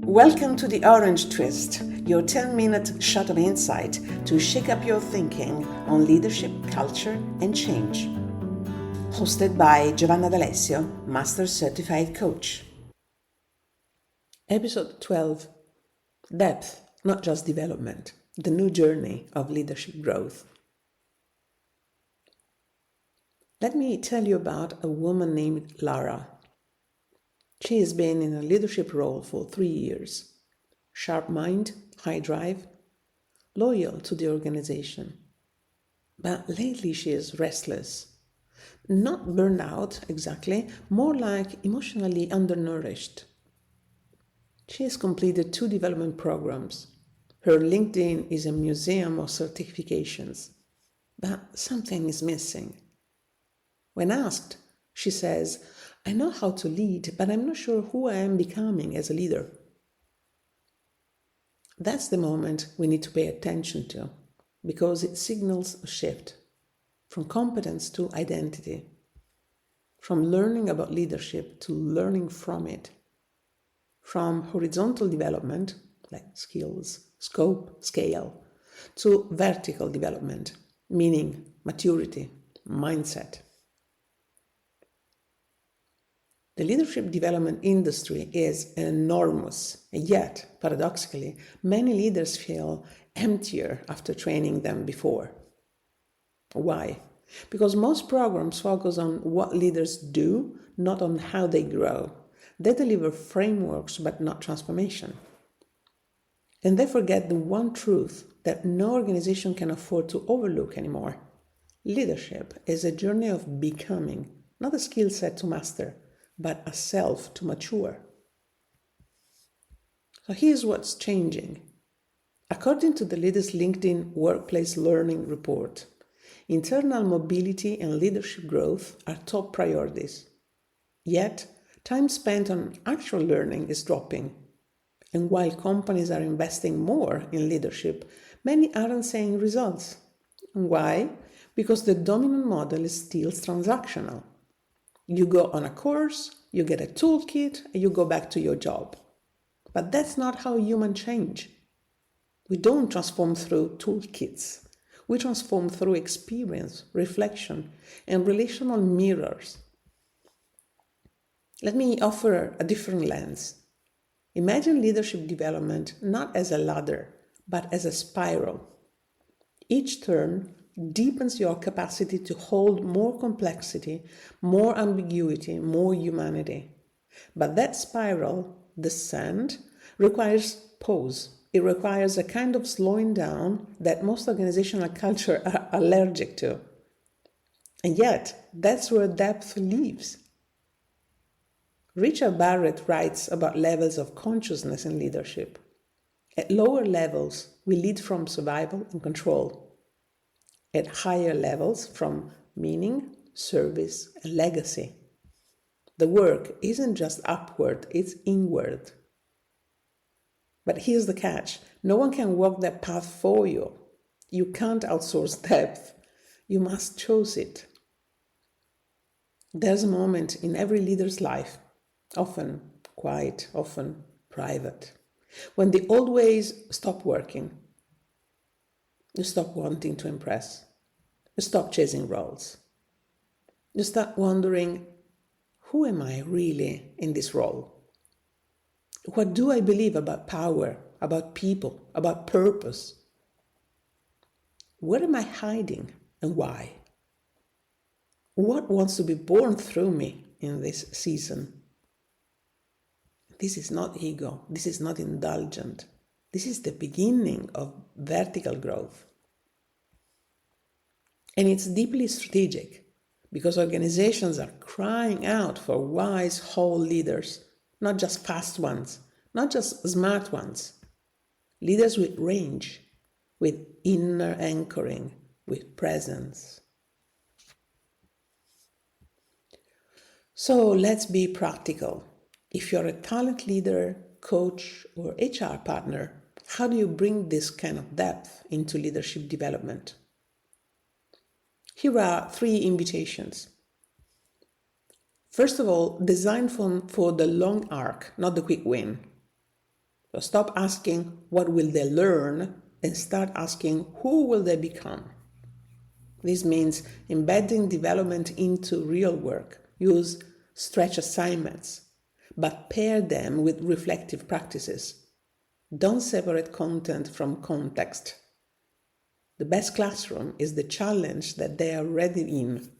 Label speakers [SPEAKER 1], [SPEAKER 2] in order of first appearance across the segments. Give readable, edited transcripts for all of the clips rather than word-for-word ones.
[SPEAKER 1] Welcome to the Orange Twist, your 10-minute shot of insight to shake up your thinking on leadership, culture, and change. Hosted by Giovanna D'Alessio, Master Certified Coach. Episode 12. Depth, not just development. The new journey of leadership growth. Let me tell you about a woman named Lara. She has been in a leadership role for 3 years. Sharp mind, high drive, loyal to the organization. But lately she is restless. Not burned out exactly, more like emotionally undernourished. She has completed 2 development programs. Her LinkedIn is a museum of certifications. But something is missing. When asked, she says, I know how to lead, but I'm not sure who I am becoming as a leader. That's the moment we need to pay attention to, because it signals a shift from competence to identity, from learning about leadership to learning from it, from horizontal development, like skills, scope, scale, to vertical development, meaning maturity, mindset. The leadership development industry is enormous, and yet, paradoxically, many leaders feel emptier after training than before. Why? Because most programs focus on what leaders do, not on how they grow. They deliver frameworks, but not transformation. And they forget the one truth that no organization can afford to overlook anymore. Leadership is a journey of becoming, not a skill set to master, but a self to mature. So here's what's changing. According to the latest LinkedIn Workplace Learning Report, internal mobility and leadership growth are top priorities. Yet, time spent on actual learning is dropping. And while companies are investing more in leadership, many aren't seeing results. And why? Because the dominant model is still transactional. You go on a course, you get a toolkit, and you go back to your job. But that's not how humans change. We don't transform through toolkits. We transform through experience, reflection, and relational mirrors. Let me offer a different lens. Imagine leadership development not as a ladder, but as a spiral. Each turn deepens your capacity to hold more complexity, more ambiguity, more humanity. But that spiral, descent, requires pause. It requires a kind of slowing down that most organizational culture are allergic to. And yet, that's where depth lives. Richard Barrett writes about levels of consciousness in leadership. At lower levels, we lead from survival and control. At higher levels, from meaning, service, and legacy. The work isn't just upward, it's inward. But here's the catch. No one can walk that path for you. You can't outsource depth. You must choose it. There's a moment in every leader's life, often quiet, often private, when the old ways stop working. You stop wanting to impress. You stop chasing roles. You start wondering, who am I really in this role? What do I believe about power, about people, about purpose? Where am I hiding and why? What wants to be born through me in this season? This is not ego. This is not indulgent. This is the beginning of vertical growth. And it's deeply strategic because organizations are crying out for wise, whole leaders, not just fast ones, not just smart ones. Leaders with range, with inner anchoring, with presence. So let's be practical. If you're a talent leader, coach, or HR partner, how do you bring this kind of depth into leadership development? Here are 3 invitations. First of all, design for the long arc, not the quick win. So stop asking what will they learn and start asking who will they become. This means embedding development into real work. Use stretch assignments, but pair them with reflective practices. Don't separate content from context. The best classroom is the challenge that they are ready in.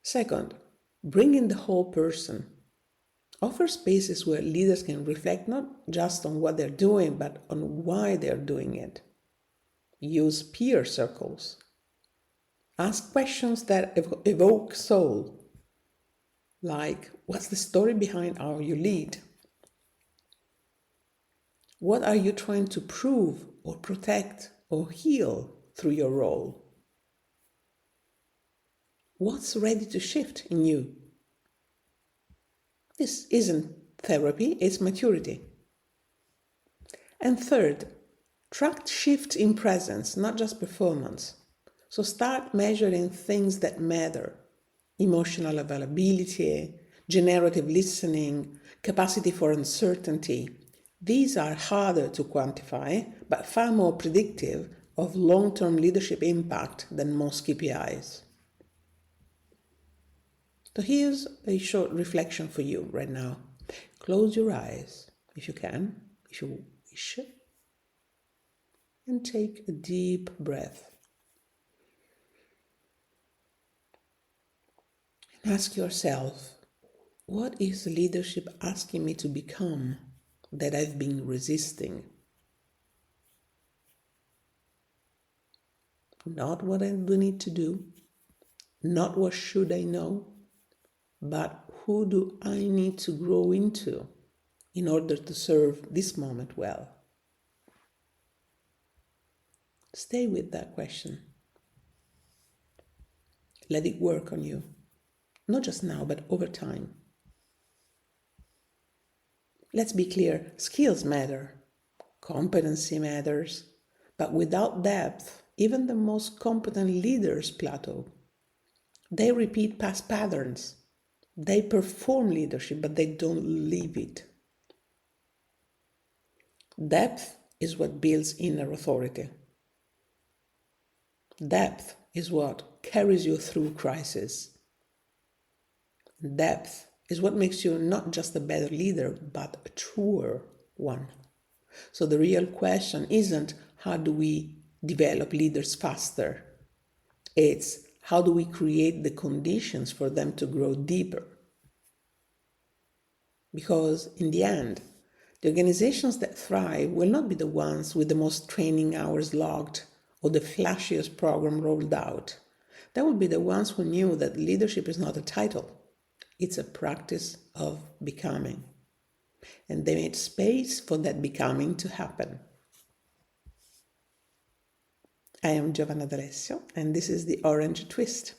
[SPEAKER 1] Second, bring in the whole person. Offer spaces where leaders can reflect not just on what they're doing, but on why they're doing it. Use peer circles. Ask questions that evoke soul, like, what's the story behind how you lead? What are you trying to prove or protect or heal through your role? What's ready to shift in you? This isn't therapy, it's maturity. And third, track shift in presence, not just performance. So start measuring things that matter: emotional availability, generative listening, capacity for uncertainty. These are harder to quantify, but far more predictive of long-term leadership impact than most KPIs. So here's a short reflection for you right now. Close your eyes, if you can, if you wish, and take a deep breath. And ask yourself, what is leadership asking me to become that I've been resisting? Not what I do need to do, not what should I know, but who do I need to grow into in order to serve this moment well? Stay with that question. Let it work on you, not just now, but over time. Let's be clear, skills matter, competency matters, but without depth, even the most competent leaders plateau. They repeat past patterns. They perform leadership, but they don't live it. Depth is what builds inner authority. Depth is what carries you through crisis. Depth is what makes you not just a better leader, but a truer one. So the real question isn't how do we develop leaders faster? It's how do we create the conditions for them to grow deeper? Because in the end, the organizations that thrive will not be the ones with the most training hours logged or the flashiest program rolled out. They will be the ones who knew that leadership is not a title. It's a practice of becoming. And they made space for that becoming to happen. I am Giovanna D'Alessio, and this is the Orange Twist.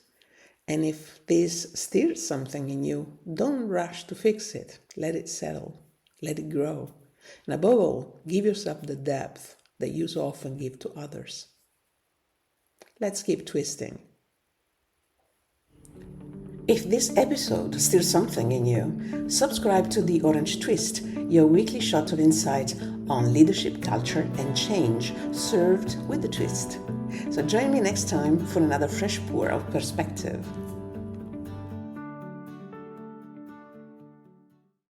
[SPEAKER 1] And if this stirs something in you, don't rush to fix it. Let it settle. Let it grow. And above all, give yourself the depth that you so often give to others. Let's keep twisting. If this episode stirs something in you, subscribe to The Orange Twist, your weekly shot of insight on leadership, culture, and change, served with a twist. So join me next time for another fresh pour of perspective.